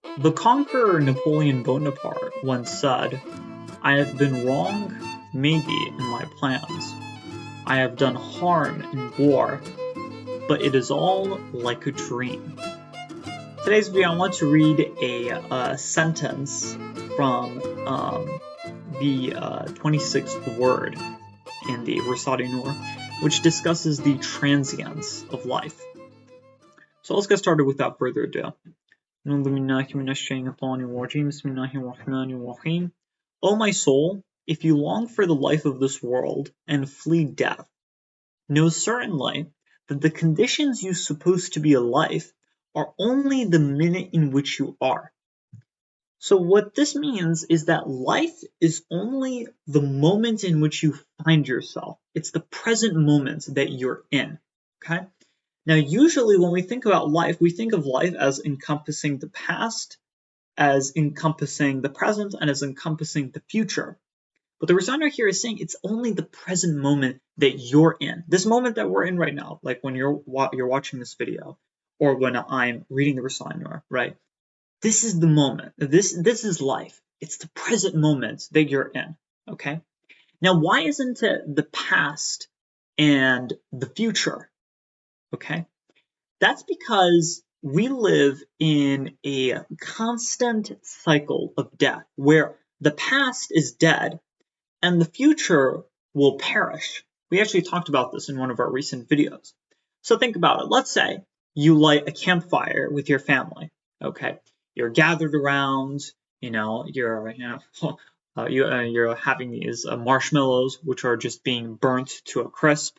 The conqueror Napoleon Bonaparte once said, "I have been wrong, maybe, in my plans. I have done harm in war, but it is all like a dream." Today's video, I want to read a sentence from the 26th word in the Risale-i, which discusses the transience of life. So let's get started without further ado. O my soul, if you long for the life of this world and flee death, know certainly that the conditions you suppose to be a life are only the minute in which you are. So what this means is that life is only the moment in which you find yourself. It's the present moment that you're in, okay? Now, usually when we think about life, we think of life as encompassing the past, as encompassing the present, and as encompassing the future. But the Risale here is saying it's only the present moment that you're in. This moment that we're in right now, like when you're watching this video, or when I'm reading the Risale, right? This is the moment. This is life. It's the present moment that you're in, okay? Now, why isn't it the past and the future? Okay, that's because we live in a constant cycle of death where the past is dead and the future will perish. We actually talked about this in one of our recent videos. So think about it. Let's say you light a campfire with your family. Okay, you're gathered around. You're having these marshmallows, which are just being burnt to a crisp.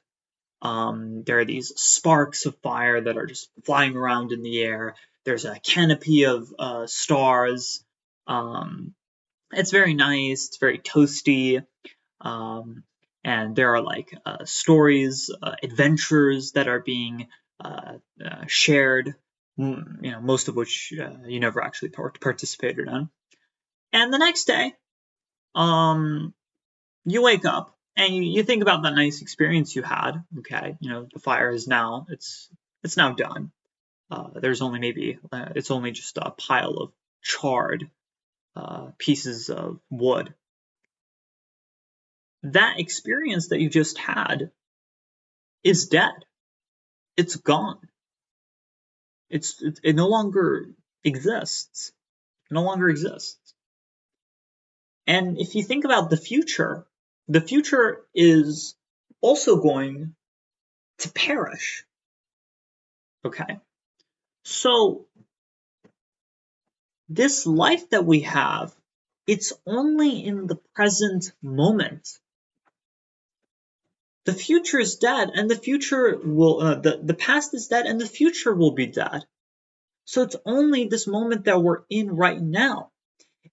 There are these sparks of fire that are just flying around in the air. There's a canopy of stars. It's very nice. It's very toasty. And there are like stories, adventures that are being shared. Most of which you never actually participated in. And the next day, you wake up and you think about that nice experience you had. Okay, the fire is now it's now done. There's only it's only just a pile of charred pieces of wood. That experience that you just had is dead. It's gone. It no longer exists. It no longer exists. And if you think about the future is also going to perish. Okay? So this life that we have, it's only in the present moment. The future is dead, and the future will the past is dead, and the future will be dead. So it's only this moment that we're in right now.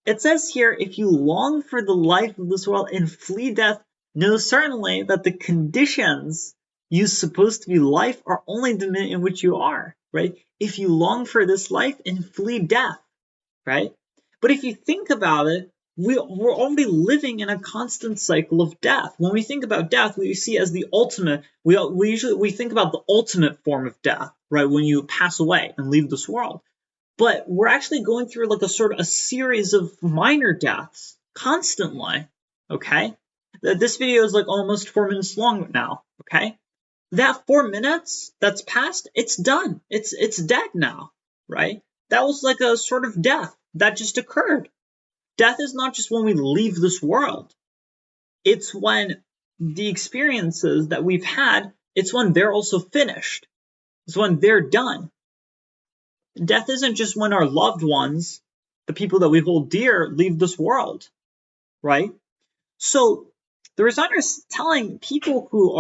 It says here, if you long for the life of this world and flee death, know certainly that the conditions you supposed to be life are only the minute in which you are, right? If you long for this life and flee death, right? But if you think about it, we're already living in a constant cycle of death. When we think about death, we see as the ultimate. We usually think about the ultimate form of death, right? When you pass away and leave this world. But we're actually going through like a series of minor deaths constantly. Okay, this video is like almost 4 minutes long now. Okay, that 4 minutes that's passed, it's done. It's dead now, right? That was like a sort of death that just occurred. Death is not just when we leave this world. It's when the experiences that we've had, it's when they're also finished. It's when they're done. Death isn't just when our loved ones, the people that we hold dear, leave this world, right? So the Risale is telling people who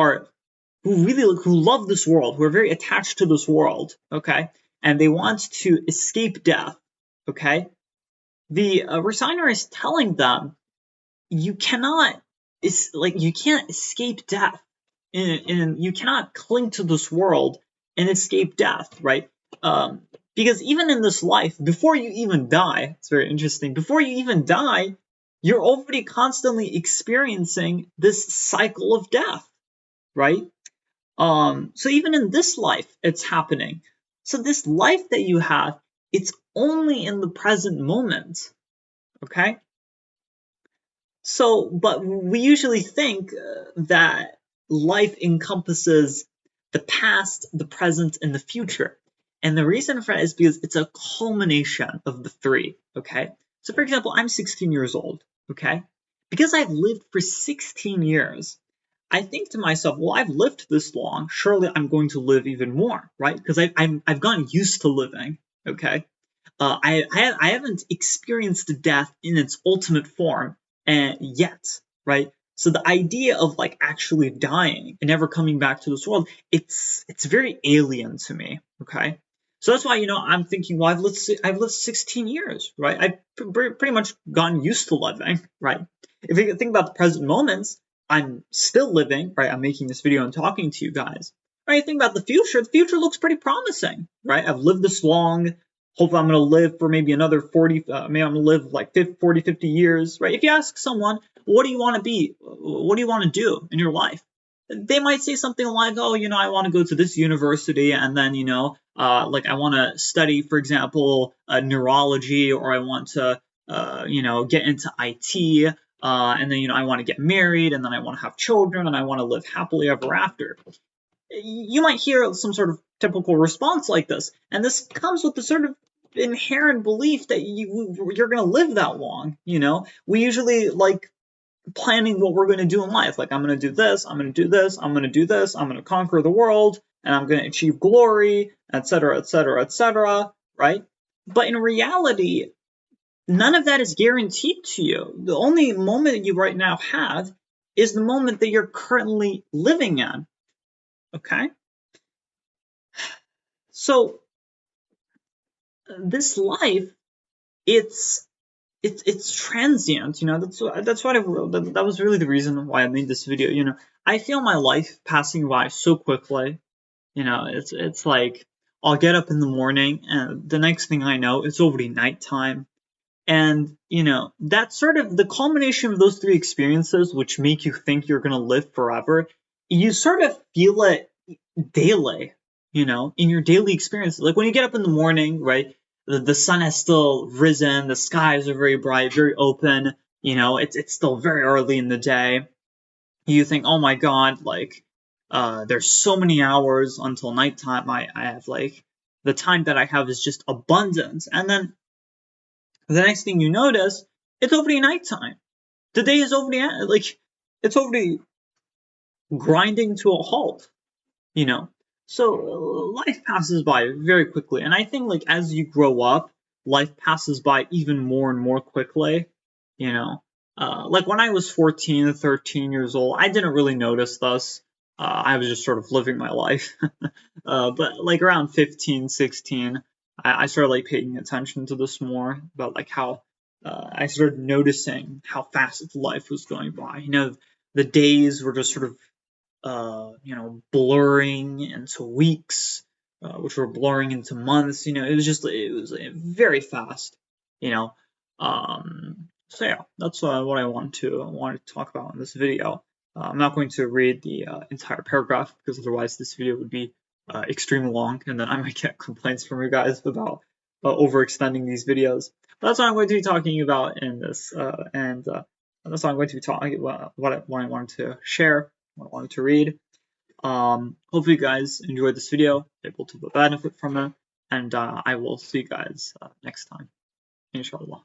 love this world, who are very attached to this world, okay, and they want to escape death, okay. The Risale is telling them you can't escape death, and you cannot cling to this world and escape death, right? Because even in this life, before you even die, it's very interesting, before you even die, you're already constantly experiencing this cycle of death, right? So even in this life, it's happening. So this life that you have, it's only in the present moment, okay? So, but we usually think that life encompasses the past, the present, and the future. And the reason for that is because it's a culmination of the three, okay? So, for example, I'm 16 years old, okay? Because I've lived for 16 years, I think to myself, well, I've lived this long, surely I'm going to live even more, right? Because I've gotten used to living, okay? I haven't experienced death in its ultimate form yet, right? So the idea of like actually dying and never coming back to this world, it's very alien to me, okay? So that's why I'm thinking, well, I've lived 16 years, right? I've pretty much gotten used to living, right? If you think about the present moments, I'm still living, right? I'm making this video and talking to you guys. Right? Think about the future looks pretty promising, right? I've lived this long. Hopefully I'm going to live for maybe another 40, maybe I'm going to live like 40, 50 years, right? If you ask someone, what do you want to be? What do you want to do in your life? They might say something like, oh, I want to go to this university and then, like I want to study, for example, neurology, or I want to, get into IT, and then, I want to get married, and then I want to have children, and I want to live happily ever after. You might hear some sort of typical response like this, and this comes with the sort of inherent belief that you're going to live that long. We usually like planning what we're going to do in life. Like, I'm going to do this, I'm going to do this, I'm going to do this, I'm going to conquer the world, and I'm going to achieve glory, etc., etc., etc., right? But in reality, none of that is guaranteed to you. The only moment you right now have is the moment that you're currently living in. Okay? So this life, it's transient. That's what that was really the reason why I made this video. I feel my life passing by so quickly. It's like I'll get up in the morning and the next thing I know, it's already nighttime. And that's sort of the culmination of those three experiences, which make you think you're gonna live forever. You sort of feel it daily, in your daily experiences. Like when you get up in the morning, right? The sun has still risen, the skies are very bright, very open, it's still very early in the day. You think, oh my god, like there's so many hours until nighttime. I have like the time that I have is just abundant. And then the next thing you notice, it's already nighttime. The day is already like it's already grinding to a halt, you know. So life passes by very quickly, and I think like as you grow up, life passes by even more and more quickly, you know. Like when I was 14, 13 years old, I didn't really notice this. I was just sort of living my life. But like around 15, 16, I started like paying attention to this more about like how I started noticing how fast life was going by. The days were just sort of blurring into weeks, which were blurring into months. It was very fast. You know, so yeah, that's what I wanted to talk about in this video. I'm not going to read the entire paragraph because otherwise this video would be extremely long, and then I might get complaints from you guys about overextending these videos. But that's what I'm going to be talking about in this, and that's what I'm going to be talking about. What I wanted to share, what I wanted to read. Hopefully you guys enjoyed this video, able to benefit from it, and I will see you guys next time, inshallah.